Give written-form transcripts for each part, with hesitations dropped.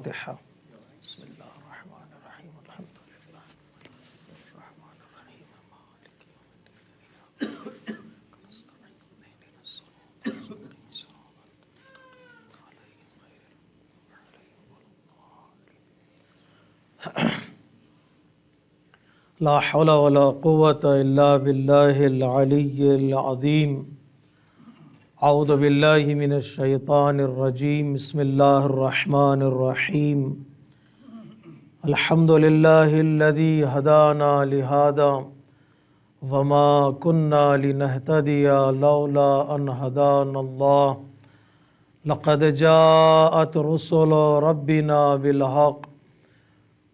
فاتحہ بسم اللہ الرحمن الرحیم الحمد للہ الرحمن الرحیم مالک یوم الدین نستعین اهدنا الصراط المستقیم صراط علیہم غیر المغضوب علیہم لا حول ولا قوة الا باللہ العلی العظیم اعوذ باللہ من الشیطان الرجیم بسم اللہ الرحمن الرحیم الحمد للہ الذی ہدانا لہذا وما كنا لنہتدی لولا ان ہدانا اللہ لقد جاءت رسل ربنا بالحق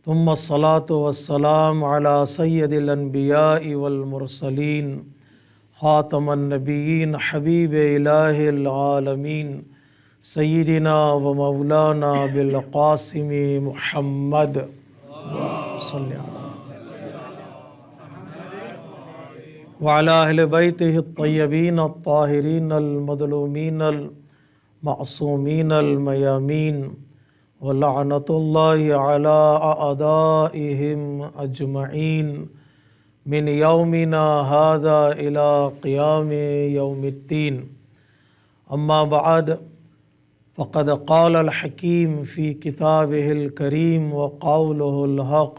ثم الصلاة والسلام علی سید الانبیاء والمرسلین خاتم النبیین حبیب الہ العالمین سیدنا و مولانا بالقاسم محمد صلی وعلی اہل بیتہ الطیبین الطاہرین المظلومین المعصومین المیامین ولعنۃ اللہ علی اعدائہم اجمعین من یومنا هذا الى قیام یوم الدین اما بعد فقد قال الحکیم فی کتابہ الکریم وقولہ الحق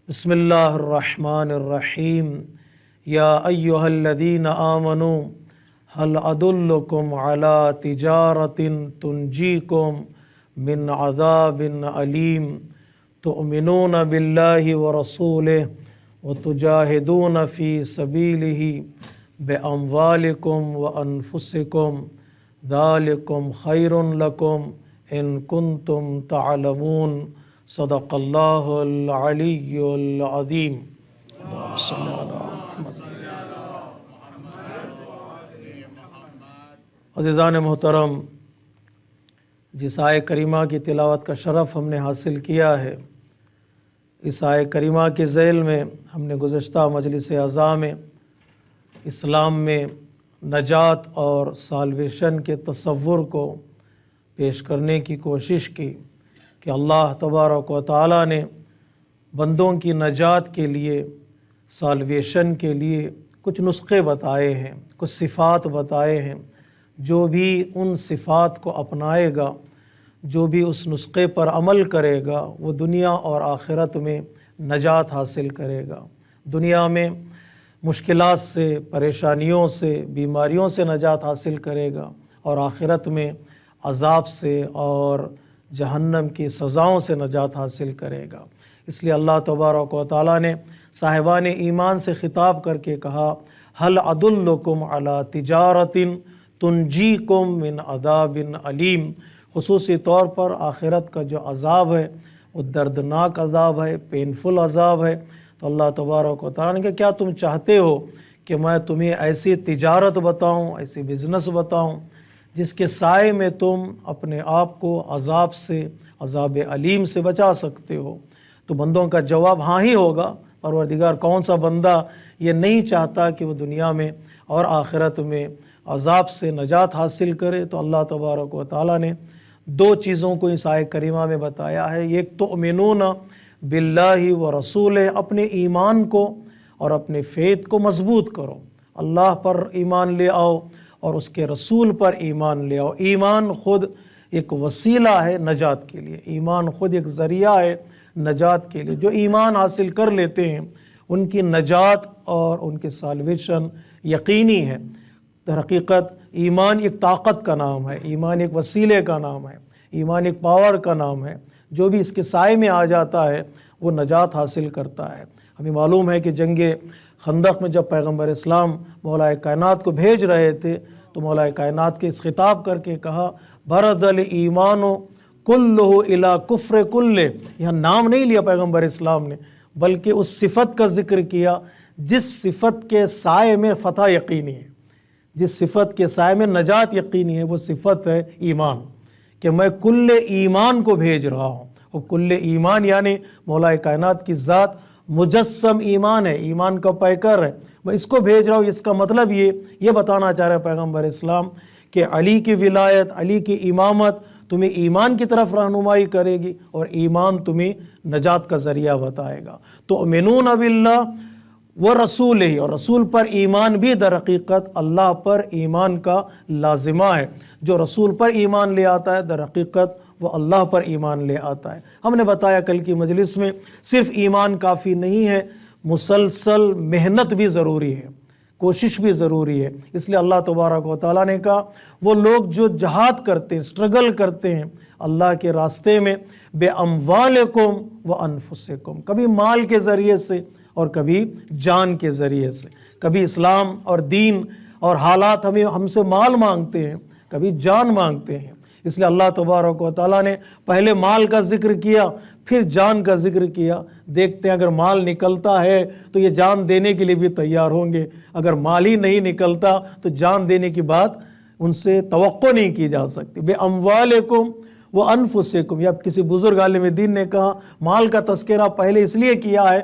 بسم اللہ الرحمن الرحیم یا ایہا الذین آمنوا هل ادلکم علی تجارۃ تنجیکم من عذاب علیم تؤمنون باللہ ورسولہ وتجاہدون فی سبیلہ باموالکم وانفسکم ذالکم خیر لکم ان کنتم تعلمون صدق اللہ العلی العظیم اللہم صلی علی محمد۔ عزیزان محترم، جس آیہ کریمہ کی تلاوت کا شرف ہم نے حاصل کیا ہے، اس آیہ کریمہ کے ذیل میں ہم نے گزشتہ مجلس اعزاء میں اسلام میں نجات اور سالویشن کے تصور کو پیش کرنے کی کوشش کی کہ اللہ تبارک و تعالیٰ نے بندوں کی نجات کے لیے، سالویشن کے لیے کچھ نسخے بتائے ہیں، کچھ صفات بتائے ہیں۔ جو بھی ان صفات کو اپنائے گا، جو بھی اس نسخے پر عمل کرے گا، وہ دنیا اور آخرت میں نجات حاصل کرے گا۔ دنیا میں مشکلات سے، پریشانیوں سے، بیماریوں سے نجات حاصل کرے گا، اور آخرت میں عذاب سے اور جہنم کی سزاؤں سے نجات حاصل کرے گا۔ اس لیے اللہ تبارک و تعالیٰ نے صاحبان ایمان سے خطاب کر کے کہا، هل ادلکم علی تجارۃ تنجیکم من عذاب علیم۔ خصوصی طور پر آخرت کا جو عذاب ہے وہ دردناک عذاب ہے، پینفل عذاب ہے۔ تو اللہ تبارک و تعالیٰ نے کہا، کیا تم چاہتے ہو کہ میں تمہیں ایسی تجارت بتاؤں، ایسی بزنس بتاؤں جس کے سائے میں تم اپنے آپ کو عذاب سے، عذاب علیم سے بچا سکتے ہو؟ تو بندوں کا جواب ہاں ہی ہوگا۔ پروردگار کون سا بندہ یہ نہیں چاہتا کہ وہ دنیا میں اور آخرت میں عذاب سے نجات حاصل کرے؟ تو اللہ تبارک و تعالیٰ نے دو چیزوں کو اس آیہ کریمہ میں بتایا ہے۔ ایک تؤمنون باللہ و رسولہ، اپنے ایمان کو اور اپنے فیت کو مضبوط کرو، اللہ پر ایمان لے آؤ اور اس کے رسول پر ایمان لے آؤ۔ ایمان خود ایک وسیلہ ہے نجات کے لیے، ایمان خود ایک ذریعہ ہے نجات کے لیے۔ جو ایمان حاصل کر لیتے ہیں ان کی نجات اور ان کے سالویشن یقینی ہے۔ در حقیقت ایمان ایک طاقت کا نام ہے، ایمان ایک وسیلے کا نام ہے، ایمان ایک پاور کا نام ہے۔ جو بھی اس کے سائے میں آ جاتا ہے وہ نجات حاصل کرتا ہے۔ ہمیں معلوم ہے کہ جنگ خندق میں جب پیغمبر اسلام مولا کائنات کو بھیج رہے تھے تو مولا کائنات کے اس خطاب کر کے کہا، برد الایمان کلہ الی کفر کلہ۔ یہاں نام نہیں لیا پیغمبر اسلام نے، بلکہ اس صفت کا ذکر کیا جس صفت کے سائے میں فتح یقینی ہے، جس صفت کے سائے میں نجات یقینی ہے۔ وہ صفت ہے ایمان، کہ میں کل ایمان کو بھیج رہا ہوں۔ اور کل ایمان یعنی مولا کائنات کی ذات مجسم ایمان ہے، ایمان کا پیکر ہے، میں اس کو بھیج رہا ہوں۔ اس کا مطلب یہ بتانا چاہ رہے ہیں پیغمبر اسلام کہ علی کی ولایت، علی کی امامت تمہیں ایمان کی طرف رہنمائی کرے گی اور ایمان تمہیں نجات کا ذریعہ بتائے گا۔ تو تؤمنون باللہ و رسول ہی، اور رسول پر ایمان بھی در حقیقت اللہ پر ایمان کا لازمہ ہے۔ جو رسول پر ایمان لے آتا ہے در حقیقت وہ اللہ پر ایمان لے آتا ہے۔ ہم نے بتایا کل کی مجلس میں صرف ایمان کافی نہیں ہے، مسلسل محنت بھی ضروری ہے، کوشش بھی ضروری ہے۔ اس لیے اللہ تبارک و تعالیٰ نے کہا وہ لوگ جو جہاد کرتے ہیں، اسٹرگل کرتے ہیں اللہ کے راستے میں، بے اموالکم و انفسکم، کبھی مال کے ذریعے سے اور کبھی جان کے ذریعے سے۔ کبھی اسلام اور دین اور حالات ہم سے مال مانگتے ہیں، کبھی جان مانگتے ہیں۔ اس لیے اللہ تبارک و تعالیٰ نے پہلے مال کا ذکر کیا، پھر جان کا ذکر کیا۔ دیکھتے ہیں اگر مال نکلتا ہے تو یہ جان دینے کے لیے بھی تیار ہوں گے، اگر مال ہی نہیں نکلتا تو جان دینے کی بات ان سے توقع نہیں کی جا سکتی۔ بے اموالکم و انفسکم، یا کسی بزرگ عالم دین نے کہا مال کا تذکرہ پہلے اس لیے کیا ہے،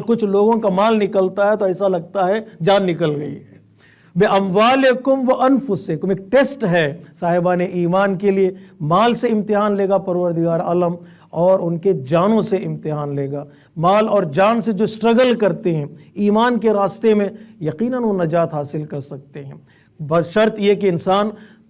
کچھ لوگوں کا مال نکلتا ہے تو ایسا لگتا ہے جان نکل گئی ہے۔ بے اموالکم و انفسکم ایک ٹیسٹ ہے صاحبان ایمان کے لیے، مال سے امتحان لے گا پروردگار عالم اور ان کے جانوں سے امتحان لے گا۔ مال اور جان سے جو اسٹرگل کرتے ہیں ایمان کے راستے میں، یقیناً وہ نجات حاصل کر سکتے ہیں، بشرط یہ کہ انسان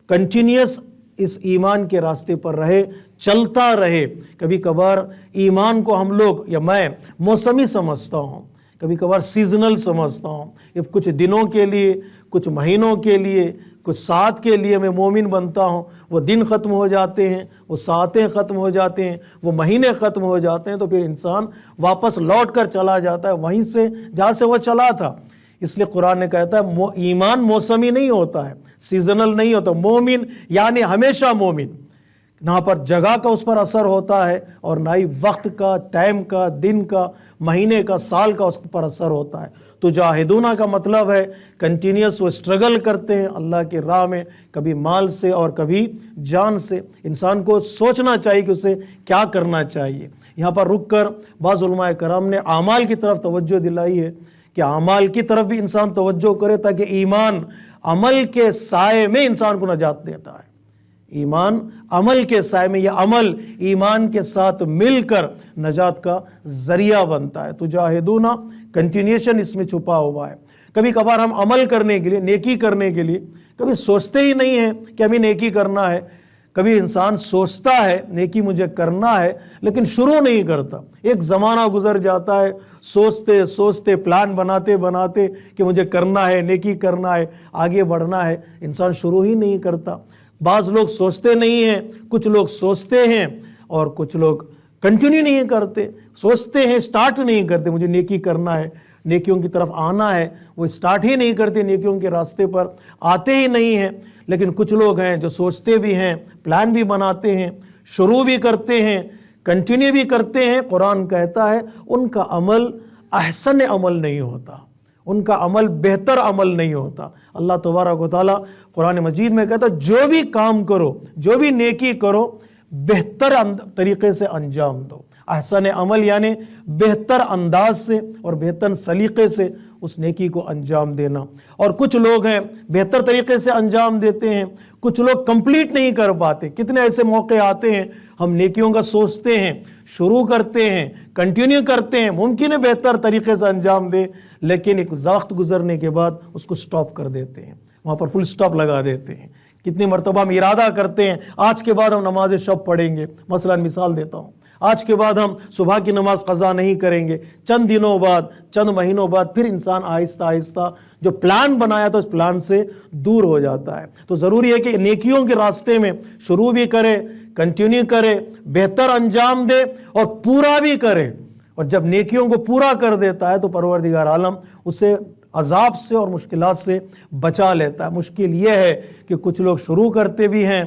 کنٹینیوس اس ایمان کے راستے پر رہے، چلتا رہے۔ کبھی کبھار ایمان کو ہم لوگ یا میں موسمی سمجھتا ہوں، کبھی کبھار سیزنل سمجھتا ہوں، یہ کچھ دنوں کے لیے، کچھ مہینوں کے لیے، کچھ ساتھ کے لیے میں مومن بنتا ہوں، وہ دن ختم ہو جاتے ہیں، وہ ساعتیں ختم ہو جاتے ہیں، وہ مہینے ختم ہو جاتے ہیں، تو پھر انسان واپس لوٹ کر چلا جاتا ہے وہیں سے جہاں سے وہ چلا تھا۔ اس لیے قرآن نے کہتا ہے ایمان موسمی نہیں ہوتا ہے، سیزنل نہیں ہوتا۔ مومن یعنی ہمیشہ مومن، نہ پر جگہ کا اس پر اثر ہوتا ہے اور نہ ہی وقت کا، ٹائم کا، دن کا، مہینے کا، سال کا اس پر اثر ہوتا ہے۔ تو جاہدون کا مطلب ہے کنٹینیوس وہ اسٹرگل کرتے ہیں اللہ کے راہ میں، کبھی مال سے اور کبھی جان سے۔ انسان کو سوچنا چاہیے کہ اسے کیا کرنا چاہیے۔ یہاں پر رک کر بعض علماء کرام نے اعمال کی طرف توجہ دلائی ہے کہ اعمال کی طرف بھی انسان توجہ کرے تاکہ ایمان عمل کے سائے میں انسان کو نجات دیتا ہے۔ ایمان عمل کے سائے میں، یہ عمل ایمان کے ساتھ مل کر نجات کا ذریعہ بنتا ہے۔ تو جاہدون کنٹینیوشن اس میں چھپا ہوا ہے۔ کبھی کبھار ہم عمل کرنے کے لیے، نیکی کرنے کے لیے کبھی سوچتے ہی نہیں ہیں کہ ہمیں نیکی کرنا ہے۔ کبھی انسان سوچتا ہے نیکی مجھے کرنا ہے لیکن شروع نہیں کرتا۔ ایک زمانہ گزر جاتا ہے سوچتے سوچتے، پلان بناتے بناتے کہ مجھے کرنا ہے، نیکی کرنا ہے، آگے بڑھنا ہے، انسان شروع ہی نہیں کرتا۔ بعض لوگ سوچتے نہیں ہیں، کچھ لوگ سوچتے ہیں اور کچھ لوگ کنٹینیو نہیں کرتے، سوچتے ہیں سٹارٹ نہیں کرتے مجھے نیکی کرنا ہے، نیکیوں کی طرف آنا ہے، وہ سٹارٹ ہی نہیں کرتے، نیکیوں کے راستے پر آتے ہی نہیں ہیں۔ لیکن کچھ لوگ ہیں جو سوچتے بھی ہیں، پلان بھی بناتے ہیں، شروع بھی کرتے ہیں، کنٹینیو بھی کرتے ہیں۔ قرآن کہتا ہے ان کا عمل احسن عمل نہیں ہوتا، ان کا عمل بہتر عمل نہیں ہوتا۔ اللہ تبارک و تعالیٰ قرآن مجید میں کہتا ہے جو بھی کام کرو، جو بھی نیکی کرو، بہتر طریقے سے انجام دو۔ احسن عمل یعنی بہتر انداز سے اور بہتر سلیقے سے اس نیکی کو انجام دینا۔ اور کچھ لوگ ہیں بہتر طریقے سے انجام دیتے ہیں، کچھ لوگ کمپلیٹ نہیں کر پاتے۔ کتنے ایسے موقع آتے ہیں ہم نیکیوں کا سوچتے ہیں، شروع کرتے ہیں، کنٹینیو کرتے ہیں، ممکن ہے بہتر طریقے سے انجام دیں، لیکن ایک وقت گزرنے کے بعد اس کو سٹاپ کر دیتے ہیں، وہاں پر فل سٹاپ لگا دیتے ہیں۔ کتنی مرتبہ ہم ارادہ کرتے ہیں آج کے بعد ہم نماز شب پڑھیں گے، مثلا مثال دیتا ہوں، آج کے بعد ہم صبح کی نماز قضا نہیں کریں گے، چند دنوں بعد، چند مہینوں بعد پھر انسان آہستہ آہستہ جو پلان بنایا تھا اس پلان سے دور ہو جاتا ہے۔ تو ضروری ہے کہ نیکیوں کے راستے میں شروع بھی کرے، کنٹینیو کرے، بہتر انجام دے اور پورا بھی کرے۔ اور جب نیکیوں کو پورا کر دیتا ہے تو پروردگار عالم اسے عذاب سے اور مشکلات سے بچا لیتا ہے۔ مشکل یہ ہے کہ کچھ لوگ شروع کرتے بھی ہیں،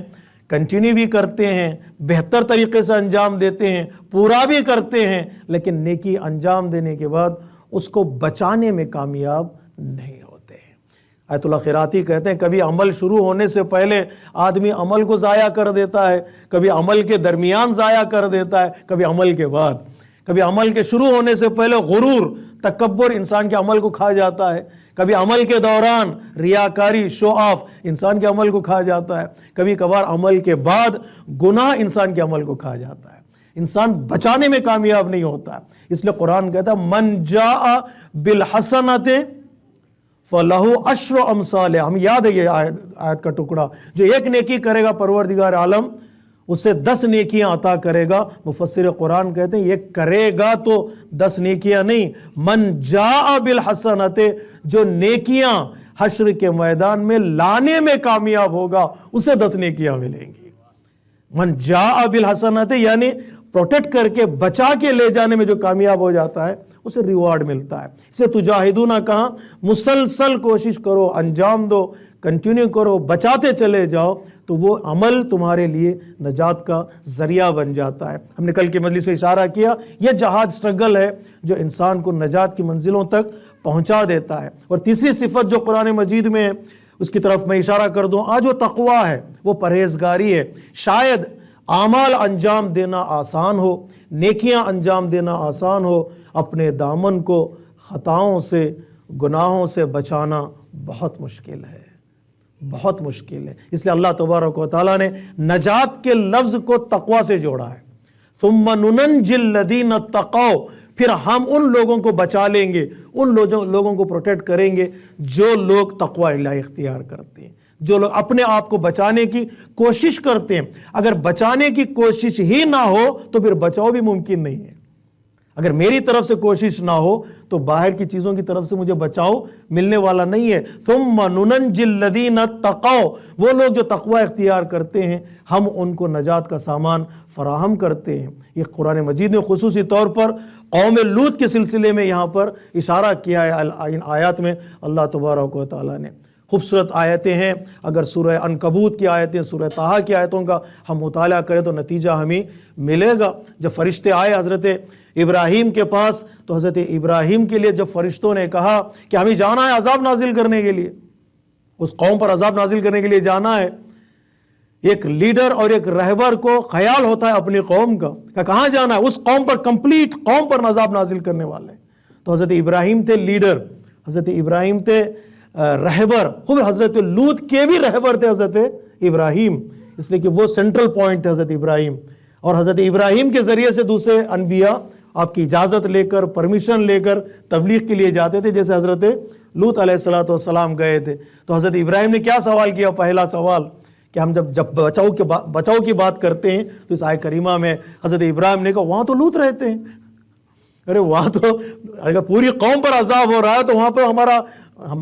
کنٹینیو بھی کرتے ہیں، بہتر طریقے سے انجام دیتے ہیں، پورا بھی کرتے ہیں، لیکن نیکی انجام دینے کے بعد اس کو بچانے میں کامیاب نہیں ہوتے ہیں۔ آیت اللہ خیراتی کہتے ہیں کبھی عمل شروع ہونے سے پہلے آدمی عمل کو ضائع کر دیتا ہے، کبھی عمل کے درمیان ضائع کر دیتا ہے، کبھی عمل کے بعد۔ کبھی عمل کے شروع ہونے سے پہلے غرور، تکبر انسان کے عمل کو کھا جاتا ہے، کبھی عمل کے دوران ریاکاری، شو آف انسان کے عمل کو کھا جاتا ہے، کبھی کبھار عمل کے بعد گناہ انسان کے عمل کو کھا جاتا ہے، انسان بچانے میں کامیاب نہیں ہوتا ہے۔ اس لیے قرآن کہتا ہے من جاء بالحسنۃ فَلَهُ عَشْرُ أَمْثَالِهَا۔ ہم یاد ہے یہ آیت کا ٹکڑا، جو ایک نیکی کرے گا پروردگار عالم اسے 10 نیکیاں عطا کرے گا۔ مفسر قرآن کہتے ہیں یہ کرے گا تو 10 نیکیاں نہیں، من جاء بالحسنۃ، جو نیکیاں حشر کے میدان میں لانے میں کامیاب ہوگا اسے 10 نیکیاں ملیں گی۔ من جاء بالحسنۃ یعنی پروٹیکٹ کر کے بچا کے لے جانے میں جو کامیاب ہو جاتا ہے اسے ریوارڈ ملتا ہے۔ اسے تجاہدون کہا، مسلسل کوشش کرو، انجام دو، کنٹینیو کرو، بچاتے چلے جاؤ تو وہ عمل تمہارے لیے نجات کا ذریعہ بن جاتا ہے۔ ہم نے کل کی مجلس میں اشارہ کیا، یہ جہاد سٹرگل ہے جو انسان کو نجات کی منزلوں تک پہنچا دیتا ہے۔ اور تیسری صفت جو قرآن مجید میں ہے اس کی طرف میں اشارہ کر دوں، آج وہ تقوی ہے، وہ پرہیزگاری ہے۔ شاید اعمال انجام دینا آسان ہو، نیکیاں انجام دینا آسان ہو، اپنے دامن کو خطاؤں سے، گناہوں سے بچانا بہت مشکل ہے، بہت مشکل ہے۔ اس لیے اللہ تبارک و تعالیٰ نے نجات کے لفظ کو تقوی سے جوڑا ہے۔ ثم ننجی الذین اتقوا، پھر ہم ان لوگوں کو بچا لیں گے، ان لوگوں کو پروٹیکٹ کریں گے جو لوگ تقوی اللہ اختیار کرتے ہیں، جو لوگ اپنے آپ کو بچانے کی کوشش کرتے ہیں۔ اگر بچانے کی کوشش ہی نہ ہو تو پھر بچاؤ بھی ممکن نہیں ہے۔ اگر میری طرف سے کوشش نہ ہو تو باہر کی چیزوں کی طرف سے مجھے بچاؤ ملنے والا نہیں ہے۔ ثم ننجی الذین اتقوا، وہ لوگ جو تقوی اختیار کرتے ہیں ہم ان کو نجات کا سامان فراہم کرتے ہیں۔ یہ قرآن مجید نے خصوصی طور پر قوم لوط کے سلسلے میں یہاں پر اشارہ کیا ہے۔ ان آیات میں اللہ تبارک و تعالیٰ نے خوبصورت آیتیں ہیں، اگر سورہ عنکبوت کی آیتیں، سورہ طٰہٰ کی آیتوں کا ہم مطالعہ کریں تو نتیجہ ہمیں ملے گا۔ جب فرشتے آئے حضرت ابراہیم کے پاس تو حضرت ابراہیم کے لیے جب فرشتوں نے کہا کہ ہمیں جانا ہے عذاب نازل کرنے کے لیے، اس قوم پر عذاب نازل کرنے کے لیے جانا ہے، ایک لیڈر اور ایک رہبر کو خیال ہوتا ہے اپنی قوم کا کہ کہاں جانا ہے، اس قوم پر، کمپلیٹ قوم پر عذاب نازل کرنے والے۔ تو حضرت ابراہیم تھے لیڈر، حضرت ابراہیم تھے رہبر، خوب حضرت لوط کے بھی رہبر تھے حضرت ابراہیم، اس لیے کہ وہ سینٹرل پوائنٹ تھے حضرت ابراہیم۔ اور حضرت ابراہیم کے ذریعے سے دوسرے انبیاء آپ کی اجازت لے کر، پرمیشن لے کر تبلیغ کے لیے جاتے تھے، جیسے حضرت لوط علیہ السلام گئے تھے۔ تو حضرت ابراہیم نے کیا سوال کیا؟ پہلا سوال کہ ہم جب بچاؤ کی بات کرتے ہیں تو اس آیت کریمہ میں حضرت ابراہیم نے کہا وہاں تو لوط رہتے ہیں، ارے وہاں تو اگر پوری قوم پر عذاب ہو رہا ہے تو وہاں پر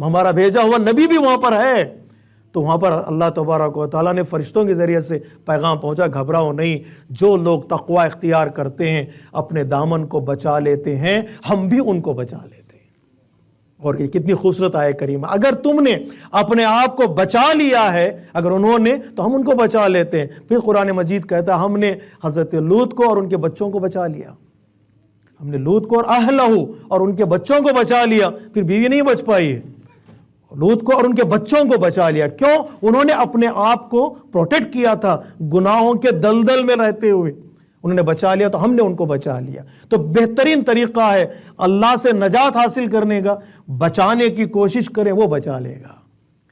ہمارا بھیجا ہوا نبی بھی وہاں پر ہے۔ تو وہاں پر اللہ تبارک و تعالیٰ نے فرشتوں کے ذریعے سے پیغام پہنچا، گھبراؤ نہیں، جو لوگ تقوی اختیار کرتے ہیں اپنے دامن کو بچا لیتے ہیں، ہم بھی ان کو بچا لیتے ہیں۔ اور یہ کتنی خوبصورت آیت کریمہ، اگر تم نے اپنے آپ کو بچا لیا ہے، اگر انہوں نے، تو ہم ان کو بچا لیتے ہیں۔ پھر قرآن مجید کہتا ہے ہم نے حضرت لوط کو اور ان کے بچوں کو بچا لیا، ہم نے لوط کو اور اہلہ اور ان کے بچوں کو بچا لیا۔ پھر بیوی نہیں بچ پائی ہے، لوط کو اور ان کے بچوں کو بچا لیا۔ کیوں؟ انہوں نے اپنے آپ کو پروٹیکٹ کیا تھا گناہوں کے دلدل میں رہتے ہوئے، انہوں نے بچا لیا تو ہم نے ان کو بچا لیا۔ تو بہترین طریقہ ہے اللہ سے نجات حاصل کرنے کا، بچانے کی کوشش کریں، وہ بچا لے گا۔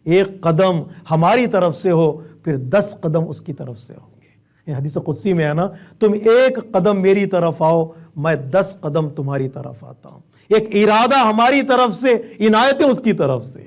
ایک قدم ہماری طرف سے ہو پھر 10 قدم اس کی طرف سے ہوں گے۔ یہ حدیث قدسی میں ہے نا، تم ایک قدم میری طرف آؤ میں 10 قدم تمہاری طرف آتا ہوں۔ ایک ارادہ ہماری طرف سے، عنایتیں اس کی طرف سے۔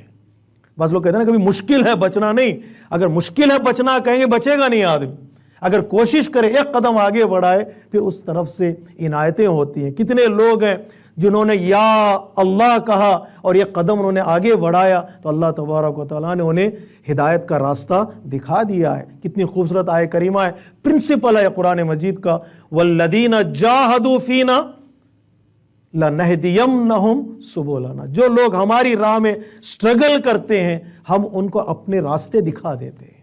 بعض لوگ کہتے ہیں نا کبھی مشکل ہے بچنا، نہیں، اگر مشکل ہے بچنا کہیں گے بچے گا نہیں آدمی، اگر کوشش کرے ایک قدم آگے بڑھائے پھر اس طرف سے عنایتیں ہوتی ہیں۔ کتنے لوگ ہیں جنہوں نے یا اللہ کہا اور یہ قدم انہوں نے آگے بڑھایا تو اللہ تبارک و تعالیٰ نے انہیں ہدایت کا راستہ دکھا دیا ہے۔ کتنی خوبصورت آیت کریمہ ہے، پرنسپل ہے قرآن مجید کا، والذین جاہدوا فینا لنہدینہم سبلنا، جو لوگ ہماری راہ میں سٹرگل کرتے ہیں ہم ان کو اپنے راستے دکھا دیتے ہیں،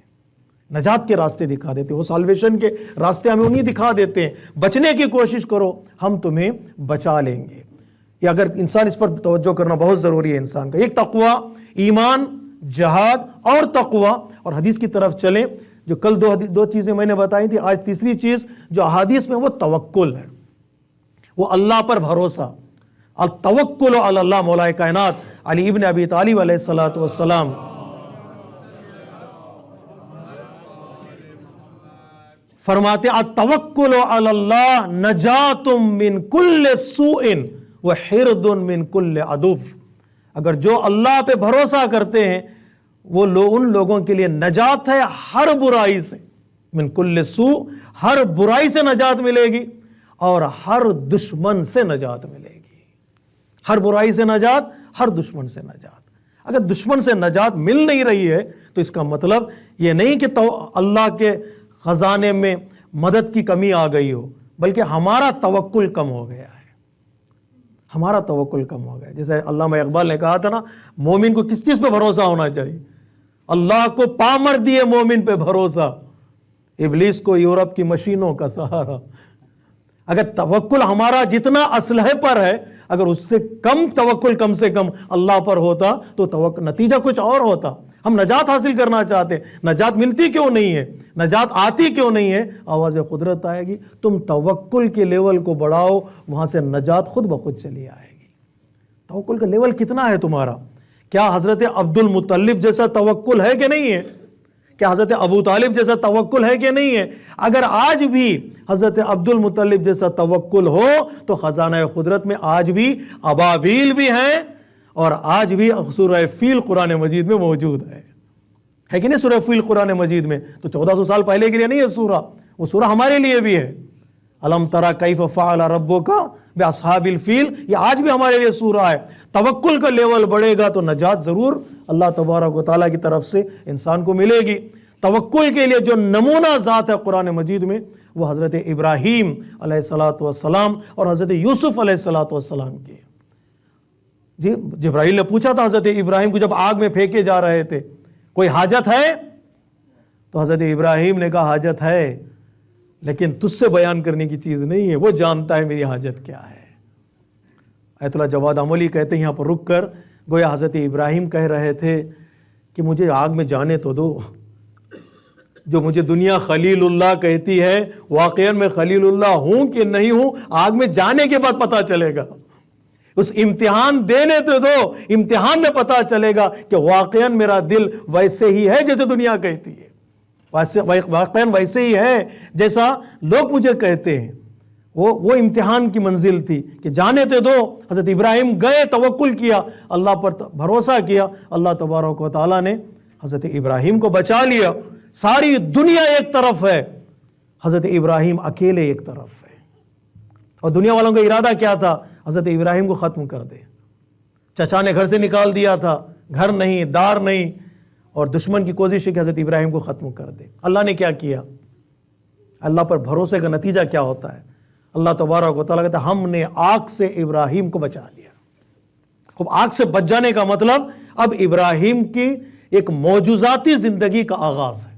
نجات کے راستے دکھا دیتے ہیں، وہ سالویشن کے راستے ہمیں انہیں دکھا دیتے ہیں۔ بچنے کی کوشش کرو ہم تمہیں بچا لیں گے۔ یا اگر انسان اس پر توجہ کرنا بہت ضروری ہے انسان کا، ایک تقوی، ایمان، جہاد اور تقوی، اور حدیث کی طرف چلیں جو کل دو چیزیں میں نے بتائی تھی، آج تیسری چیز جو احادیث میں وہ توکل ہے۔ وہ اللہ پر بھروسہ. التوکل علی اللہ. مولا کائنات علی ابن ابی طالب علیہ الصلوۃ والسلام فرماتے التوکل علی اللہ نجات من کل سوء وحرد من کل عدو. اگر جو اللہ پہ بھروسہ کرتے ہیں وہ لوگ ان لوگوں کے لیے نجات ہے ہر برائی سے. من کل سوء, ہر برائی سے نجات ملے گی اور ہر دشمن سے نجات ملے گی. ہر برائی سے نجات, ہر دشمن سے نجات. اگر دشمن سے نجات مل نہیں رہی ہے تو اس کا مطلب یہ نہیں کہ اللہ کے خزانے میں مدد کی کمی آ گئی ہو, بلکہ ہمارا توکل کم ہو گیا ہے. ہمارا توکل کم ہو گیا. جیسے علامہ اقبال نے کہا تھا نا, مومن کو کس چیز پہ بھروسہ ہونا چاہیے؟ اللہ کو پامر دیے مومن پہ بھروسہ, ابلیس کو یورپ کی مشینوں کا سہارا. اگر توکل ہمارا جتنا اسلحے پر ہے, اگر اس سے کم توکل کم سے کم اللہ پر ہوتا تو نتیجہ کچھ اور ہوتا. ہم نجات حاصل کرنا چاہتے, نجات ملتی کیوں نہیں ہے, نجات آتی کیوں نہیں ہے؟ آواز قدرت آئے گی, تم توکل کے لیول کو بڑھاؤ, وہاں سے نجات خود بخود چلی آئے گی. توکل کا لیول کتنا ہے تمہارا؟ کیا حضرت عبد المطلب جیسا توکل ہے کہ نہیں ہے؟ کیا حضرت ابو طالب جیسا توکل ہے کہ نہیں ہے؟ اگر آج بھی حضرت عبد المطلب جیسا توکل ہو تو خزانہ قدرت میں آج بھی ابابیل بھی ہیں, اور آج بھی سورہ فیل قرآن مجید میں موجود ہے کہ نہیں؟ سورہ فیل قرآن مجید میں تو 1400 سال پہلے کے لیے نہیں ہے سورہ, وہ سورہ ہمارے لیے بھی ہے. الم تری کیف فعل ربک باصحاب الفیل, یہ آج بھی ہمارے لیے سورہ ہے. توکل کا لیول بڑھے گا تو نجات ضرور اللہ تبارک و تعالیٰ کی طرف سے انسان کو ملے گی. توکل کے لیے جو نمونہ ذات ہے قرآن مجید میں وہ حضرت ابراہیم علیہ الصلوۃ والسلام اور حضرت یوسف علیہ الصلوۃ والسلام کی. جی جبرائیل نے پوچھا تھا حضرت ابراہیم کو جب آگ میں پھینکے جا رہے تھے, کوئی حاجت ہے؟ تو حضرت ابراہیم نے کہا حاجت ہے, لیکن تجھ سے بیان کرنے کی چیز نہیں ہے, وہ جانتا ہے میری حاجت کیا ہے. آیت اللہ جواد عملی کہتے ہیں یہاں پر رک کر, گویا حضرت ابراہیم کہہ رہے تھے کہ مجھے آگ میں جانے تو دو. جو مجھے دنیا خلیل اللہ کہتی ہے, واقعاً میں خلیل اللہ ہوں کہ نہیں ہوں, آگ میں جانے کے بعد پتہ چلے گا. اس امتحان دینے تو دو, امتحان میں پتہ چلے گا کہ واقعاً میرا دل ویسے ہی ہے جیسے دنیا کہتی ہے, واقعاً ویسے ہی ہے جیسا لوگ مجھے کہتے ہیں. وہ امتحان کی منزل تھی کہ جانے تو دو. حضرت ابراہیم گئے, توکل کیا, اللہ پر بھروسہ کیا, اللہ تبارک و تعالیٰ نے حضرت ابراہیم کو بچا لیا. ساری دنیا ایک طرف ہے, حضرت ابراہیم اکیلے ایک طرف ہے. اور دنیا والوں کا ارادہ کیا تھا؟ حضرت ابراہیم کو ختم کر دے. چچا نے گھر سے نکال دیا تھا, گھر نہیں, دار نہیں, اور دشمن کی کوشش ہے کہ حضرت ابراہیم کو ختم کر دے. اللہ نے کیا کیا؟ اللہ پر بھروسے کا نتیجہ کیا ہوتا ہے؟ اللہ تبارک و تعالیٰ کہتا ہے ہم نے آگ سے ابراہیم کو بچا لیا. اب آگ سے بچ جانے کا مطلب اب ابراہیم کی ایک معجزاتی زندگی کا آغاز ہے.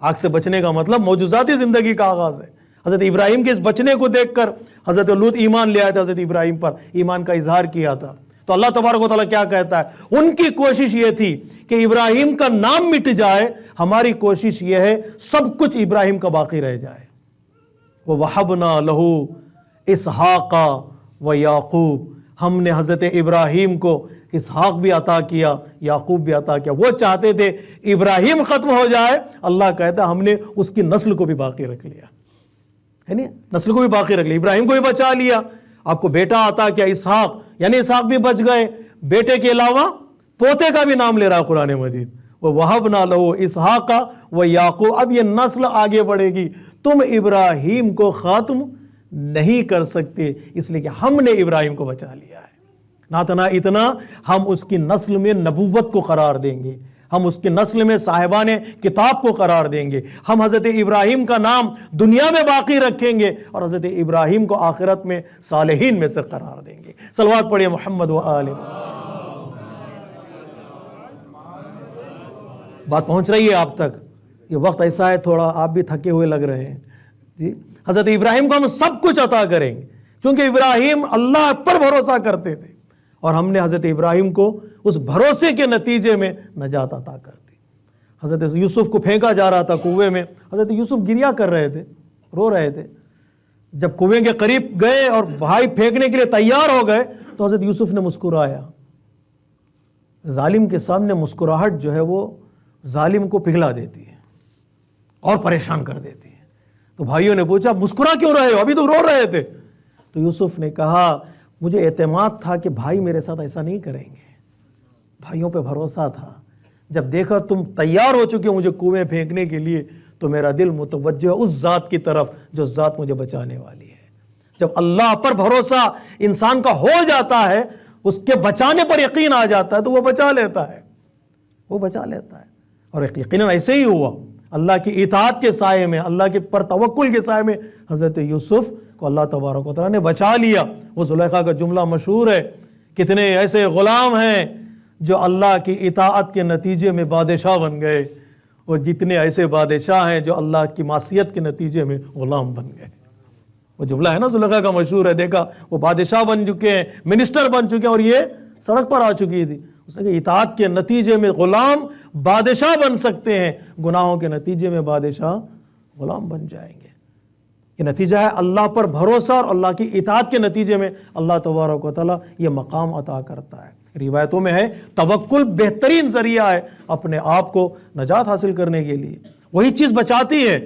آگ سے بچنے کا مطلب معجزاتی زندگی کا آغاز ہے. حضرت ابراہیم کے اس بچنے کو دیکھ کر حضرت لوط ایمان لے آئے تھے, حضرت ابراہیم پر ایمان کا اظہار کیا تھا. تو اللہ تبارک و تعالیٰ کیا کہتا ہے؟ ان کی کوشش یہ تھی کہ ابراہیم کا نام مٹ جائے, ہماری کوشش یہ ہے سب کچھ ابراہیم کا باقی رہ جائے. وَوَهَبْنَا لَهُ إِسْحَاقَ وَيَعْقُوبَ, ہم نے حضرت ابراہیم کو اسحاق بھی عطا کیا, یعقوب بھی عطا کیا. وہ چاہتے تھے ابراہیم ختم ہو جائے, اللہ کہتا ہے ہم نے اس کی نسل کو بھی باقی رکھ لیا, ہے نہیں, نسل کو بھی باقی رکھ لیا, ابراہیم کو بھی بچا لیا. آپ کو بیٹا عطا کیا اسحاق, یعنی اسحاق بھی بچ گئے, بیٹے کے علاوہ پوتے کا بھی نام لے رہا ہے قرآن مجید. وَوَهَبْنَا لَهُ إِسْحَاقَ وَيَعْقُوبَ. اب یہ نسل آگے بڑھے گی, تم ابراہیم کو ختم نہیں کر سکتے, اس لیے کہ ہم نے ابراہیم کو بچا لیا ہے. نہ اتنا, ہم اس کی نسل میں نبوت کو قرار دیں گے, ہم اس کی نسل میں صاحبان کتاب کو قرار دیں گے, ہم حضرت ابراہیم کا نام دنیا میں باقی رکھیں گے اور حضرت ابراہیم کو آخرت میں صالحین میں سے قرار دیں گے. صلوات پڑھیے محمد و آل. بات پہنچ رہی ہے آپ تک؟ یہ وقت ایسا ہے تھوڑا آپ بھی تھکے ہوئے لگ رہے ہیں جی. حضرت ابراہیم کو ہم سب کچھ عطا کریں گے چونکہ ابراہیم اللہ پر بھروسہ کرتے تھے, اور ہم نے حضرت ابراہیم کو اس بھروسے کے نتیجے میں نجات عطا کر دی. حضرت یوسف کو پھینکا جا رہا تھا کنویں میں, حضرت یوسف گریا کر رہے تھے, رو رہے تھے, جب کنویں کے قریب گئے اور بھائی پھینکنے کے لیے تیار ہو گئے تو حضرت یوسف نے مسکرایا. ظالم کے سامنے مسکراہٹ جو ہے وہ ظالم کو پگھلا دیتی ہے اور پریشان کر دیتی ہے. تو بھائیوں نے پوچھا مسکرا کیوں رہے ہو, ابھی تو رو رہے تھے. تو یوسف نے کہا مجھے اعتماد تھا کہ بھائی میرے ساتھ ایسا نہیں کریں گے, بھائیوں پہ بھروسہ تھا. جب دیکھا تم تیار ہو چکے ہو مجھے کنویں پھینکنے کے لیے تو میرا دل متوجہ ہے اس ذات کی طرف جو ذات مجھے بچانے والی ہے. جب اللہ پر بھروسہ انسان کا ہو جاتا ہے, اس کے بچانے پر یقین آ جاتا ہے تو وہ بچا لیتا ہے, وہ بچا لیتا ہے. اور یقیناً ایسے ہی ہوا. اللہ کی اطاعت کے سائے میں, اللہ کے پر توکل کے سائے میں حضرت یوسف کو اللہ تبارک و تعالیٰ نے بچا لیا. وہ زلیخا کا جملہ مشہور ہے, کتنے ایسے غلام ہیں جو اللہ کی اطاعت کے نتیجے میں بادشاہ بن گئے, اور جتنے ایسے بادشاہ ہیں جو اللہ کی معصیت کے نتیجے میں غلام بن گئے. وہ جملہ ہے نا زلیخا کا مشہور ہے, دیکھا وہ بادشاہ بن چکے ہیں, منسٹر بن چکے ہیں, اور یہ سڑک پر آ چکی تھی. اس نے کہا اطاعت کے نتیجے میں غلام بادشاہ بن سکتے ہیں, گناہوں کے نتیجے میں بادشاہ غلام بن جائیں گے. یہ نتیجہ ہے اللہ پر بھروسہ, اور اللہ کی اطاعت کے نتیجے میں اللہ تبارک و تعالیٰ یہ مقام عطا کرتا ہے. روایتوں میں ہے توکل بہترین ذریعہ ہے اپنے آپ کو نجات حاصل کرنے کے لیے, وہی چیز بچاتی ہے.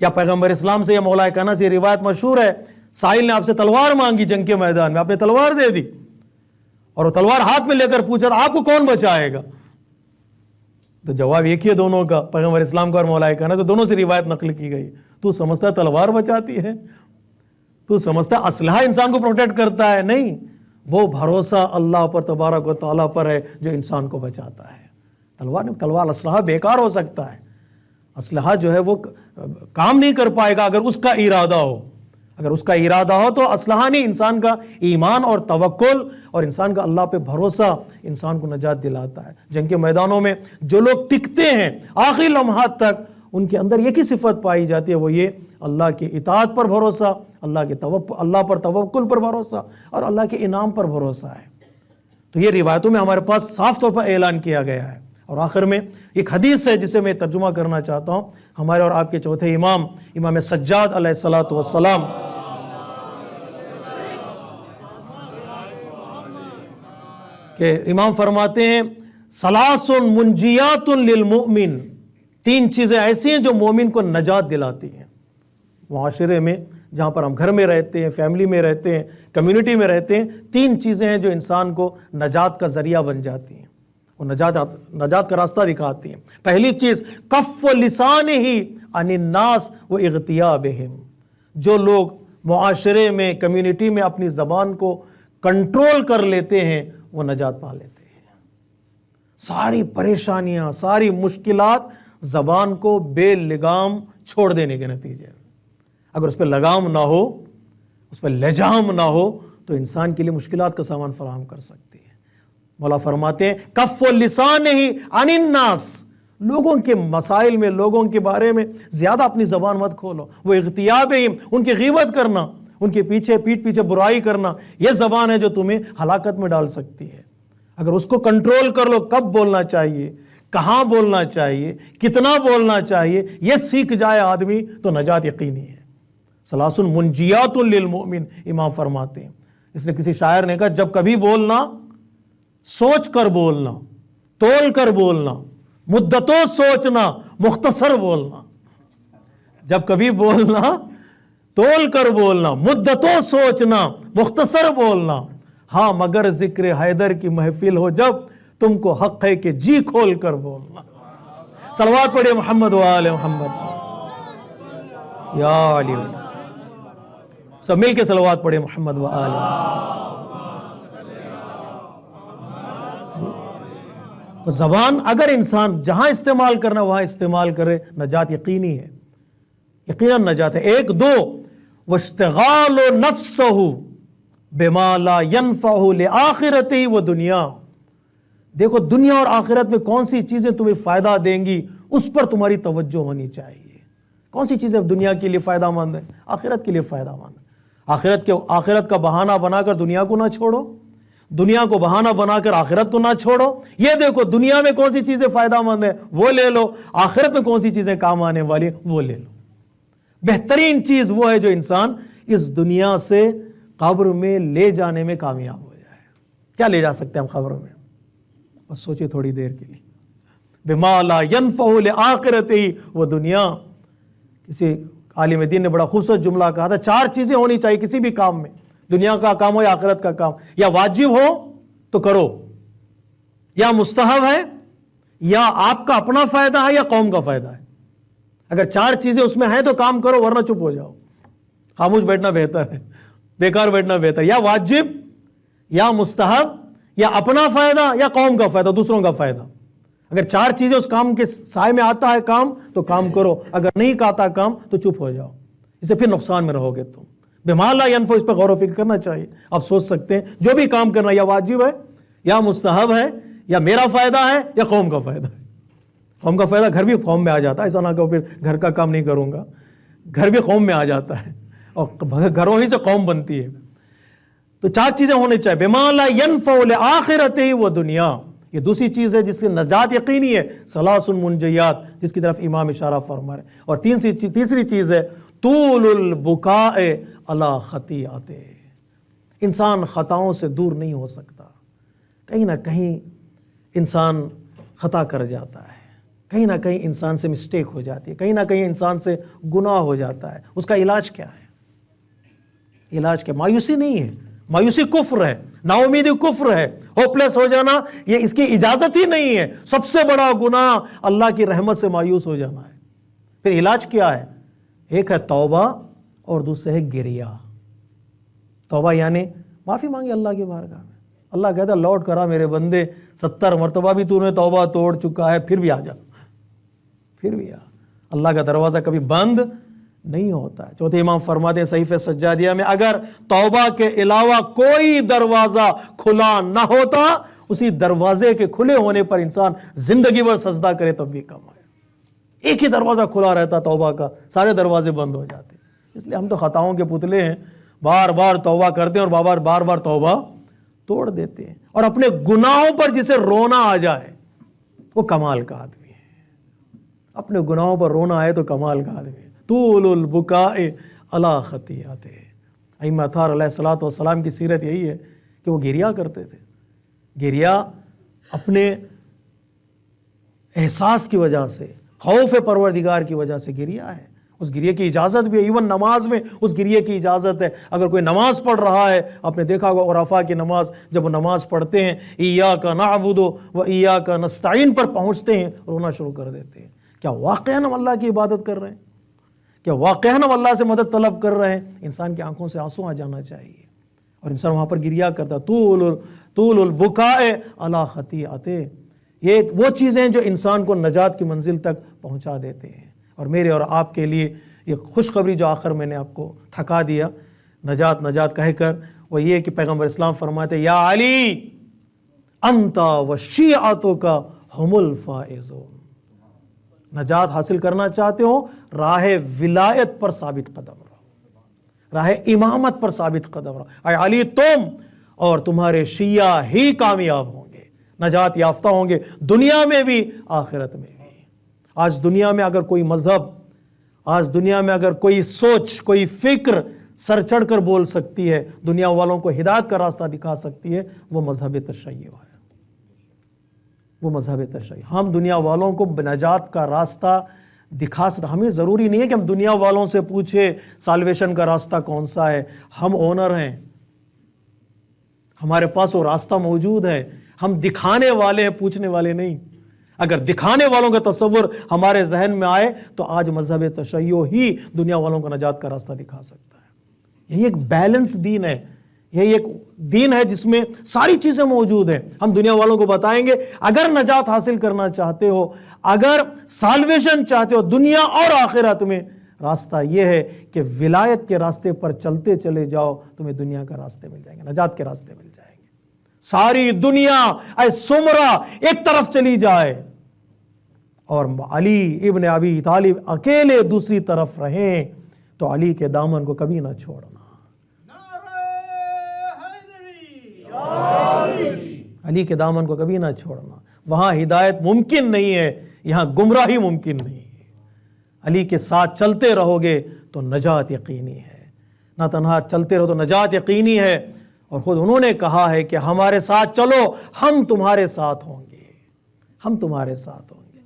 کیا پیغمبر اسلام سے یا مولا کہنا سے یہ روایت مشہور ہے, سائل نے آپ سے تلوار مانگی جنگ کے میدان میں, آپ نے تلوار دے دی, اور وہ تلوار ہاتھ میں لے کر پوچھا آپ کو کون بچائے گا؟ تو جواب ایک ہی ہے دونوں کا, پیغمبر اسلام کا اور مولا کہنا, تو دونوں سے روایت نقل کی گئی. تو سمجھتا ہے تلوار بچاتی ہے, تو سمجھتا ہے اسلحہ انسان کو پروٹیکٹ کرتا ہے؟ نہیں, وہ بھروسہ اللہ پر تبارک و تعالیٰ پر ہے جو انسان کو بچاتا ہے. تلوار اسلحہ بیکار ہو سکتا ہے, اسلحہ جو ہے وہ کام نہیں کر پائے گا اگر اس کا ارادہ ہو. اگر اس کا ارادہ ہو تو اسلحہ نہیں, انسان کا ایمان اور توکل اور انسان کا اللہ پہ بھروسہ انسان کو نجات دلاتا ہے. جنگ کے میدانوں میں جو لوگ ٹکتے ہیں آخری لمحات تک, ان کے اندر ایک ہی صفت پائی جاتی ہے, وہ یہ اللہ کی اطاعت پر بھروسہ, اللہ پر توکل پر بھروسہ, اور اللہ کے انعام پر بھروسہ ہے. تو یہ روایتوں میں ہمارے پاس صاف طور پر اعلان کیا گیا ہے. اور آخر میں ایک حدیث ہے جسے میں ترجمہ کرنا چاہتا ہوں, ہمارے اور آپ کے چوتھے امام امام سجاد علیہ الصلوۃ والسلام کہ امام فرماتے ہیں ثلاث منجیات للمؤمن, تین چیزیں ایسی ہیں جو مومن کو نجات دلاتی ہیں. معاشرے میں جہاں پر ہم گھر میں رہتے ہیں, فیملی میں رہتے ہیں, کمیونٹی میں رہتے ہیں, تین چیزیں ہیں جو انسان کو نجات کا ذریعہ بن جاتی ہیں, وہ نجات کا راستہ دکھاتی ہیں. پہلی چیز کف لسانہ عن الناس و اغتیابہم, جو لوگ معاشرے میں کمیونٹی میں اپنی زبان کو کنٹرول کر لیتے ہیں وہ نجات پا لیتے ہیں. ساری پریشانیاں, ساری مشکلات زبان کو بے لگام چھوڑ دینے کے نتیجے میں, اگر اس پہ لگام نہ ہو, اس پہ لجام نہ ہو, تو انسان کے لیے مشکلات کا سامان فراہم کر سکتی ہے. مولا فرماتے ہیں کف لسانہ عن الناس, لوگوں کے مسائل میں, لوگوں کے بارے میں زیادہ اپنی زبان مت کھولو. وہ اغتیابہم, ان کی غیبت کرنا, ان کے پیچھے پیٹ پیچھے برائی کرنا, یہ زبان ہے جو تمہیں ہلاکت میں ڈال سکتی ہے. اگر اس کو کنٹرول کر لو, کب بولنا چاہیے, کہاں بولنا چاہیے, کتنا بولنا چاہیے, یہ سیکھ جائے آدمی تو نجات یقینی ہے. ثلاث منجیات للمؤمن, امام فرماتے ہیں. اس نے کسی شاعر نے کہا جب کبھی بولنا سوچ کر بولنا, تول کر بولنا, مدتوں سوچنا, مختصر بولنا. جب کبھی بولنا تول کر بولنا, مدتوں سوچنا, مختصر بولنا, ہاں مگر ذکر حیدر کی محفل ہو جب تم کو حق ہے کہ جی کھول کر بولنا. صلوات پڑھے محمد و آل محمد, یا علی, سب مل کے صلوات پڑھے محمد و آل محمد. زبان اگر انسان جہاں استعمال کرنا وہاں استعمال کرے, نجات یقینی ہے, یقیناً نجات ہے. ایک دو واشتغال نفسہ بما لا ينفع لآخرتہ و دنیا, دیکھو دنیا اور آخرت میں کون سی چیزیں تمہیں فائدہ دیں گی, اس پر تمہاری توجہ ہونی چاہیے. کون سی چیزیں دنیا کے لیے فائدہ مند ہیں, آخرت کے لیے فائدہ مند ہے. آخرت کا بہانہ بنا کر دنیا کو نہ چھوڑو, دنیا کو بہانہ بنا کر آخرت کو نہ چھوڑو. یہ دیکھو دنیا میں کون سی چیزیں فائدہ مند ہیں وہ لے لو, آخرت میں کون سی چیزیں کام آنے والی ہیں وہ لے لو. بہترین چیز وہ ہے جو انسان اس دنیا سے قبر میں لے جانے میں کامیاب ہو جائے۔ کیا لے جا سکتے ہیں ہم قبر میں؟ بس سوچے تھوڑی دیر کے لیے، بما لا ينفع لآخرتہ وہ دنیا۔ کسی عالم دین نے بڑا خوبصورت جملہ کہا تھا، 4 چیزیں ہونی چاہیے کسی بھی کام میں، دنیا کا کام ہو یا آخرت کا کام، یا واجب ہو تو کرو، یا مستحب ہے، یا آپ کا اپنا فائدہ ہے، یا قوم کا فائدہ ہے۔ اگر 4 چیزیں اس میں ہیں تو کام کرو، ورنہ چپ ہو جاؤ، خاموش بیٹھنا بہتر ہے، بیکار بیٹھنا بہتر ہے۔ یا واجب، یا مستحب، یا اپنا فائدہ، یا قوم کا فائدہ، دوسروں کا فائدہ۔ اگر 4 چیزیں اس کام کے سائے میں آتا ہے کام تو کام کرو، اگر نہیں آتا کام تو چپ ہو جاؤ، اسے پھر نقصان میں رہو گے تم۔ بما لا ينفع، اس پہ غور و فکر کرنا چاہیے۔ آپ سوچ سکتے ہیں جو بھی کام کرنا یا واجب ہے، یا مستحب ہے، یا میرا فائدہ ہے، یا قوم کا فائدہ ہے۔ قوم کا فائدہ گھر بھی قوم میں آ جاتا ہے، ایسا نہ کہ پھر گھر کا کام نہیں کروں گا، گھر بھی قوم میں آ جاتا ہے، اور گھروں ہی سے قوم بنتی ہے۔ تو 4 چیزیں ہونے چاہیے، بما لا ينفع لآخرتہ وہ دنیا۔ یہ دوسری چیز ہے جس کی نجات یقینی ہے، ثلاث منجیات، جس کی طرف امام اشارہ فرما رہے ہیں۔ اور تیسری چیز ہے طول البکاء علی خطیئات۔ انسان خطاؤں سے دور نہیں ہو سکتا، کہیں نہ کہیں انسان خطا کر جاتا ہے، کہیں نہ کہیں انسان سے مسٹیک ہو جاتی ہے، کہیں نہ کہیں انسان سے گناہ ہو جاتا ہے۔ اس کا علاج کیا ہے؟ علاج کیا؟ مایوسی نہیں ہے، مایوسی کفر ہے، نا امیدی کفر ہے، ہوپلیس ہو جانا یہ اس کی اجازت ہی نہیں ہے۔ سب سے بڑا گناہ اللہ کی رحمت سے مایوس ہو جانا ہے۔ پھر علاج کیا ہے؟ ایک ہے توبہ اور دوسرے ہے گریہ۔ توبہ یعنی معافی مانگی اللہ کی بارگاہ میں، اللہ کہتا ہے لوٹ کرا میرے بندے، 70 مرتبہ بھی تو نے توبہ توڑ چکا ہے، پھر بھی آ جا، پھر بھی آ۔ اللہ کا دروازہ کبھی بند نہیں ہوتا ہے۔ چوتھے امام فرماتے ہیں صحیفہ سجادیہ میں، اگر توبہ کے علاوہ کوئی دروازہ کھلا نہ ہوتا، اسی دروازے کے کھلے ہونے پر انسان زندگی بھر سجدہ کرے تب بھی کم ہے۔ ایک ہی دروازہ کھلا رہتا توبہ کا، سارے دروازے بند ہو جاتے۔ اس لیے ہم تو خطاؤں کے پتلے ہیں، بار بار توبہ کرتے ہیں اور بار بار توبہ توڑ دیتے ہیں۔ اور اپنے گناہوں پر جسے رونا آ جائے وہ کمال کا آدمی ہے۔ اپنے گناہوں پر رونا آئے تو کمال کا آدمی ہے۔ طول البکاء علی خطیئات۔ ائمہ اطہار علیہ الصلوۃ والسلام کی سیرت یہی ہے کہ وہ گریہ کرتے تھے۔ گریہ اپنے احساس کی وجہ سے، خوف پروردگار کی وجہ سے گریہ ہے۔ اس گریہ کی اجازت بھی ہے، ایون نماز میں اس گریہ کی اجازت ہے۔ اگر کوئی نماز پڑھ رہا ہے، آپ نے دیکھا ہوگا عرفہ کی نماز، جب وہ نماز پڑھتے ہیں ایاک نعبد و ایاک نستعین پر پہنچتے ہیں، رونا شروع کر دیتے ہیں۔ کیا واقعاً ہم اللہ کی عبادت کر رہے ہیں؟ کیا واقعاً ہم اللہ سے مدد طلب کر رہے ہیں؟ انسان کی آنکھوں سے آنسو آ جانا چاہیے، اور انسان وہاں پر گریہ کرتا ہے۔ طول البکاء علی خطیئات۔ یہ وہ چیزیں جو انسان کو نجات کی منزل تک پہنچا دیتے ہیں۔ اور میرے اور آپ کے لیے یہ خوشخبری جو آخر میں نے آپ کو تھکا دیا نجات کہہ کر، وہ یہ کہ پیغمبر اسلام فرماتے یا علی انت و شیعتک ہم الفائزون۔ نجات حاصل کرنا چاہتے ہو، راہ ولایت پر ثابت قدم رہو، راہ امامت پر ثابت قدم رہو۔ اے علی تم اور تمہارے شیعہ ہی کامیاب ہوں گے، نجات یافتہ ہوں گے، دنیا میں بھی آخرت میں بھی۔ آج دنیا میں اگر کوئی مذہب، آج دنیا میں اگر کوئی سوچ، کوئی فکر سر چڑھ کر بول سکتی ہے، دنیا والوں کو ہدایت کا راستہ دکھا سکتی ہے، وہ مذہب تشیع ہے، وہ مذہب تشیع۔ ہم دنیا والوں کو نجات کا راستہ دکھا سکتے۔ ہمیں ضروری نہیں ہے کہ ہم دنیا والوں سے پوچھیں سالویشن کا راستہ کون سا ہے۔ ہم اونر ہیں، ہمارے پاس وہ راستہ موجود ہے۔ ہم دکھانے والے ہیں، پوچھنے والے نہیں۔ اگر دکھانے والوں کا تصور ہمارے ذہن میں آئے تو آج مذہب تشیع ہی دنیا والوں کو نجات کا راستہ دکھا سکتا ہے۔ یہی ایک بیلنس دین ہے، یہی ایک دین ہے جس میں ساری چیزیں موجود ہیں۔ ہم دنیا والوں کو بتائیں گے اگر نجات حاصل کرنا چاہتے ہو، اگر سالویشن چاہتے ہو دنیا اور آخرت میں، راستہ یہ ہے کہ ولایت کے راستے پر چلتے چلے جاؤ، تمہیں دنیا کا راستے مل جائیں گے، نجات کے راستے مل جائیں گے۔ ساری دنیا اے سمرہ ایک طرف چلی جائے اور علی ابن ابی طالب اکیلے دوسری طرف رہیں، تو علی کے دامن کو کبھی نہ چھوڑنا۔ علی کے دامن کو کبھی نہ چھوڑنا۔ وہاں ہدایت ممکن نہیں ہے، یہاں گمراہی ممکن نہیں ہے۔ علی کے ساتھ چلتے رہو گے تو نجات یقینی ہے۔ نہ تنہا چلتے رہو تو نجات یقینی ہے، اور خود انہوں نے کہا ہے کہ ہمارے ساتھ چلو، ہم تمہارے ساتھ ہوں گے، ہم تمہارے ساتھ ہوں گے،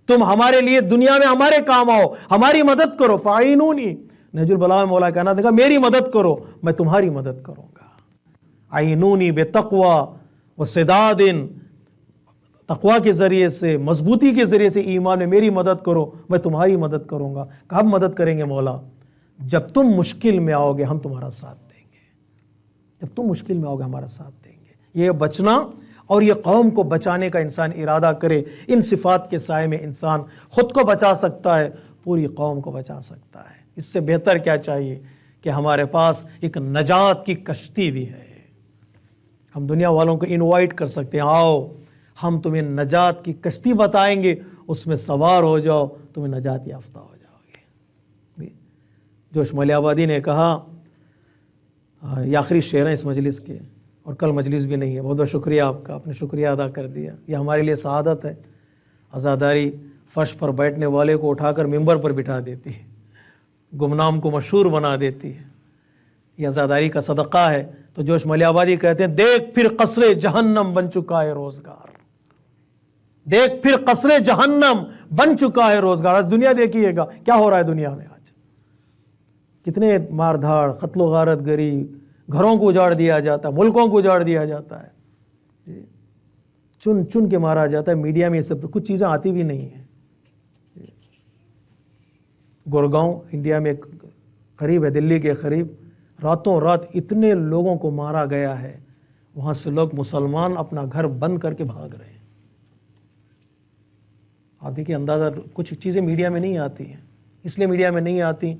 تم ہمارے لیے دنیا میں ہمارے کام آؤ، ہماری مدد کرو، فاعینونی، نہج البلاغہ میں مولا کہنا دیکھا میری مدد کرو میں تمہاری مدد کروں گا، عینونی بتقوی وسداد، تقوی کے ذریعے سے، مضبوطی کے ذریعے سے ایمان میں میری مدد کرو میں تمہاری مدد کروں گا۔ کب مدد کریں گے مولا؟ جب تم مشکل میں آؤ گے ہم تمہارا ساتھ دیں گے، جب تم مشکل میں آؤ گے ہمارا ساتھ دیں گے۔ یہ بچنا اور یہ قوم کو بچانے کا انسان ارادہ کرے، ان صفات کے سائے میں انسان خود کو بچا سکتا ہے، پوری قوم کو بچا سکتا ہے۔ اس سے بہتر کیا چاہیے کہ ہمارے پاس ایک نجات کی کشتی بھی ہے، ہم دنیا والوں کو انوائٹ کر سکتے ہیں، آؤ ہم تمہیں نجات کی کشتی بتائیں گے، اس میں سوار ہو جاؤ، تمہیں نجات یافتہ ہو جاؤ گے۔ جوش ملیح آبادی نے کہا، یہ آخری شعر ہیں اس مجلس کے، اور کل مجلس بھی نہیں ہے، بہت بہت شکریہ آپ کا، آپ نے شکریہ ادا کر دیا، یہ ہمارے لیے سعادت ہے۔ عزاداری فرش پر بیٹھنے والے کو اٹھا کر ممبر پر بٹھا دیتی ہے، گمنام کو مشہور بنا دیتی ہے، یہ عزاداری کا صدقہ ہے۔ تو جوش ملیح آبادی کہتے ہیں، دیکھ پھر قصر جہنم بن چکا ہے روزگار، دیکھ پھر قصر جہنم بن چکا ہے روزگار۔ آج دنیا دیکھیے گا کیا ہو رہا ہے دنیا میں، آج کتنے مار دھاڑ، قتل و غارت گری، گھروں کو اجاڑ دیا جاتا ہے، ملکوں کو اجاڑ دیا جاتا ہے، چن چن کے مارا جاتا ہے۔ میڈیا میں یہ سب کچھ چیزیں آتی بھی نہیں ہیں۔ گڑگاؤں انڈیا میں قریب ہے، دلی کے قریب، راتوں رات اتنے لوگوں کو مارا گیا ہے، وہاں سے لوگ مسلمان اپنا گھر بند کر کے بھاگ رہے ہیں۔ آپ دیکھیے اندازہ، کچھ چیزیں میڈیا میں نہیں آتی ہیں، اس لیے میڈیا میں نہیں آتی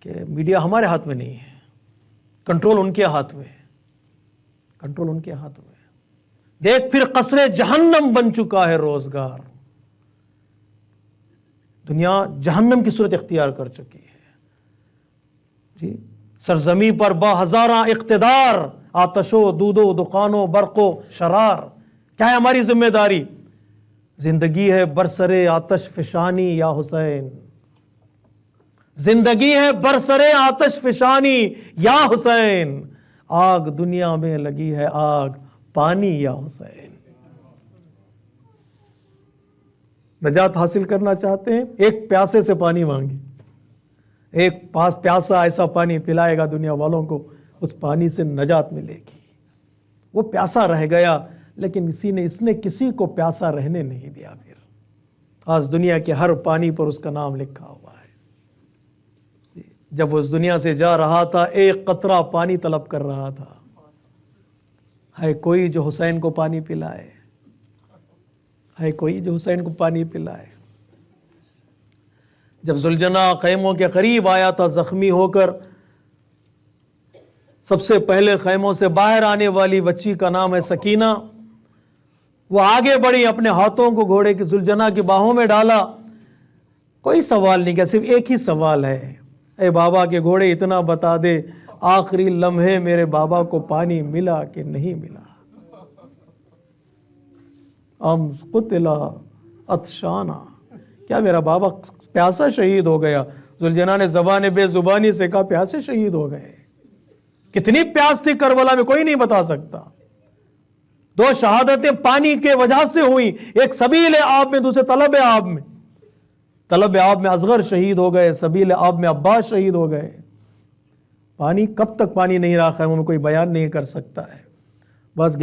کہ میڈیا ہمارے ہاتھ میں نہیں ہے، کنٹرول ان کے ہاتھ میں ہے، کنٹرول ان کے ہاتھ میں ہے۔ دیکھ پھر قصر جہنم بن چکا ہے روزگار، دنیا جہنم کی صورت اختیار کر چکی ہے جی۔ سرزمی پر با ہزاراں اقتدار، آتش و دود و دخان و برق و شرار۔ کیا ہے ہماری ذمہ داری؟ زندگی ہے برسر آتش فشانی یا حسین، زندگی ہے برسر آتش فشانی یا حسین، آگ دنیا میں لگی ہے آگ پانی یا حسین۔ نجات حاصل کرنا چاہتے ہیں، ایک پیاسے سے پانی مانگیں، ایک پیاسا ایسا پانی پلائے گا دنیا والوں کو، اس پانی سے نجات ملے گی۔ وہ پیاسا رہ گیا لیکن اس نے کسی کو پیاسا رہنے نہیں دیا۔ پھر آج دنیا کے ہر پانی پر اس کا نام لکھا ہوا ہے۔ جب وہ اس دنیا سے جا رہا تھا ایک قطرہ پانی طلب کر رہا تھا، ہے کوئی جو حسین کو پانی پلائے، ہے کوئی جو حسین کو پانی پلائے۔ جب ذوالجناح خیموں کے قریب آیا تھا زخمی ہو کر، سب سے پہلے خیموں سے باہر آنے والی بچی کا نام ہے سکینہ، وہ آگے بڑھی، اپنے ہاتھوں کو گھوڑے کی ذوالجناح کی باہوں میں ڈالا، کوئی سوال نہیں کیا، صرف ایک ہی سوال ہے، اے بابا کے گھوڑے اتنا بتا دے آخری لمحے میرے بابا کو پانی ملا کہ نہیں ملا۔ ام قتل عطشانا، کیا میرا بابا پیاسا شہید ہو گیا؟ ذوالجناح نے زبان بے زبانی سے کہا پیاسے شہید ہو گئے۔ کتنی پیاس تھی کربلا میں کوئی نہیں بتا سکتا۔ دو شہادتیں پانی کے وجہ سے ہوئیں، ایک سبیل آب میں، دوسرے طلب آب میں۔ طلب آب میں اصغر شہید ہو گئے، سبیل آب میں عباس شہید ہو گئے۔ پانی کب تک پانی نہیں رہا خیموں میں کوئی بیان نہیں کر سکتا ہے۔ بس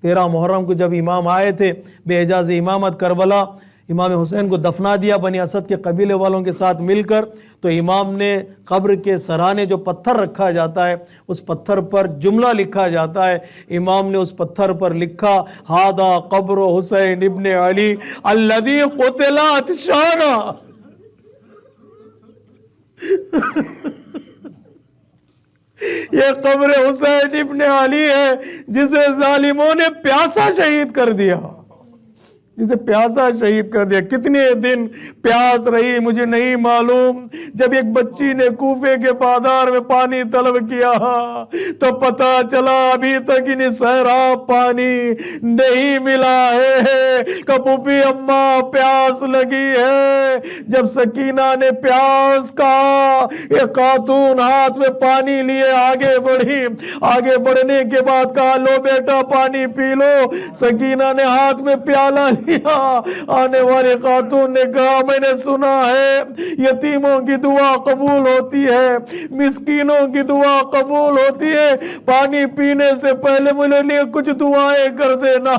13 محرم کو جب امام آئے تھے بے اجاز امامت کربلا، امام حسین کو دفنا دیا بنی اسد کے قبیلے والوں کے ساتھ مل کر، تو امام نے قبر کے سرانے جو پتھر رکھا جاتا ہے اس پتھر پر جملہ لکھا جاتا ہے، امام نے اس پتھر پر لکھا ہاذا قبر حسین ابن علی الذی قتل عطشانا۔ یہ قبر حسین ابن علی ہے جسے ظالموں نے پیاسا شہید کر دیا۔ جسے پیاسا شہید کر دیا. کتنے دن پیاس رہی مجھے نہیں معلوم. جب ایک بچی نے کوفے کے پادار میں پانی طلب کیا تو پتا چلا ابھی تک انہیں سیراب پانی نہیں ملا ہے. پھوپھی اماں پیاس لگی ہے. جب سکینہ نے پیاس کہا، ایک خاتون ہاتھ میں پانی لیے آگے بڑھی. آگے بڑھنے کے بعد کہا لو بیٹا پانی پی لو. سکینہ نے ہاتھ میں پیالہ لیا. آنے والی خاتون نے کہا میں نے سنا ہے یتیموں کی دعا قبول ہوتی ہے، مسکینوں کی دعا قبول ہوتی ہے، پانی پینے سے پہلے مجھے لیے کچھ دعائیں کر دینا.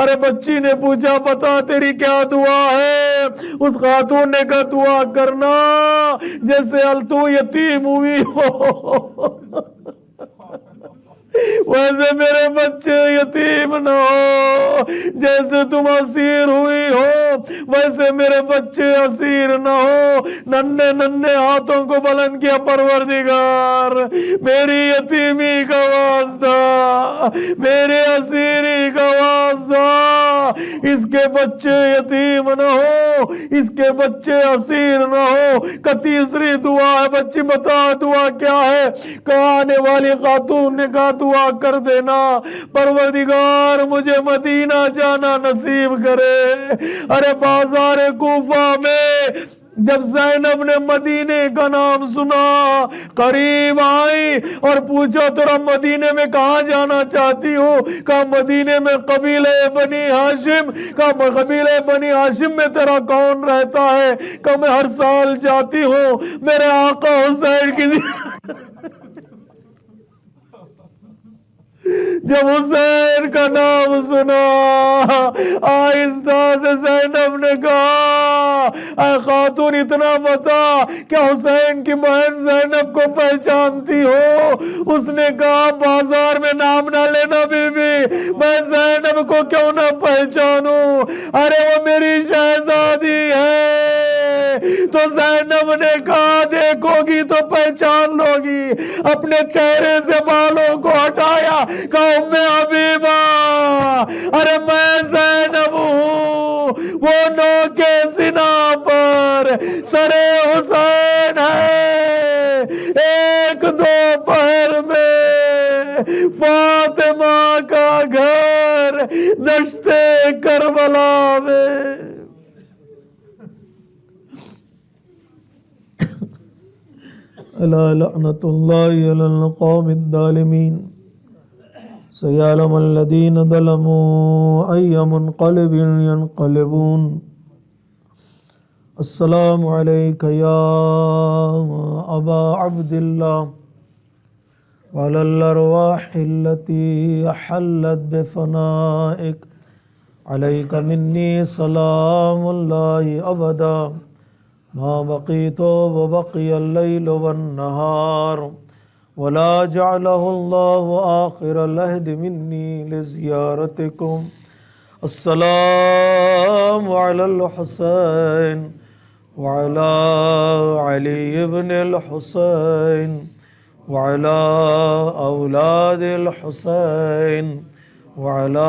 ارے بچی نے پوچھا بتا تیری کیا دعا ہے؟ اس خاتون نے کہا دعا کرنا جیسے تو یتیم ہوئی ہو ویسے میرے بچے یتیم نہ ہو، جیسے تم اسیر ہوئی ہو ویسے میرے بچے اسیر نہ ہو. ننھے ننھے ہاتھوں کو بلند کیا، پروردگار میری یتیمی کا واسطہ، میرے اسیری کا واسطہ، اس کے بچے یتیم نہ ہو، اس کے بچے اسیر نہ ہو. کا تیسری دعا ہے. بچی بتا دعا کیا ہے؟ کہانے والی خاتون نے کہا دعا کر دینا پروردگار مجھے مدینہ جانا نصیب کرے. ارے بازار کوفہ میں جب زینب نے مدینے کا نام سنا قریب آئی اور پوچھا تیرا مدینے میں کہاں جانا چاہتی ہو؟ کہا مدینے میں قبیلہ بنی ہاشم. کہا قبیلہ بنی ہاشم میں تیرا کون رہتا ہے؟ کہا میں ہر سال جاتی ہوں میرے آقا حسین کی جب حسین کا نام سنا آہستہ سے زینب نے کہا اے خاتون اتنا بتا کیا حسین کی بہن زینب کو پہچانتی ہو؟ اس نے کہا بازار میں نام نہ لینا بی بی، میں زینب کو کیوں نہ پہچانوں؟ ارے وہ میری شہزادی ہے. تو زینب نے کہا دیکھو گی تو پہچان لو گی. اپنے چہرے سے بالوں کو ہٹایا، کہا ام حبیبہ ارے میں زینب ہوں، وہ نوک سینہ پر سر حسین ہے. ایک دوپہر میں فاطمہ کا گھر دشت کربلا میں. الا لعنت اللہ علی القوم الظالمین سیعلم الذین ظلموا ای منقلب ینقلبون. السلام علیک یا ابا عبداللہ وعلی الارواح التي حلت بفنائک علیک منی سلام اللہ ابدا ما بقیت وبقی اللیل والنہار ولا جعلہ اللہ آخر العہد منی لزیارتکم. السلام علی الحسین وعلی علی ابن الحسین وعلی اولاد الحسین وعلی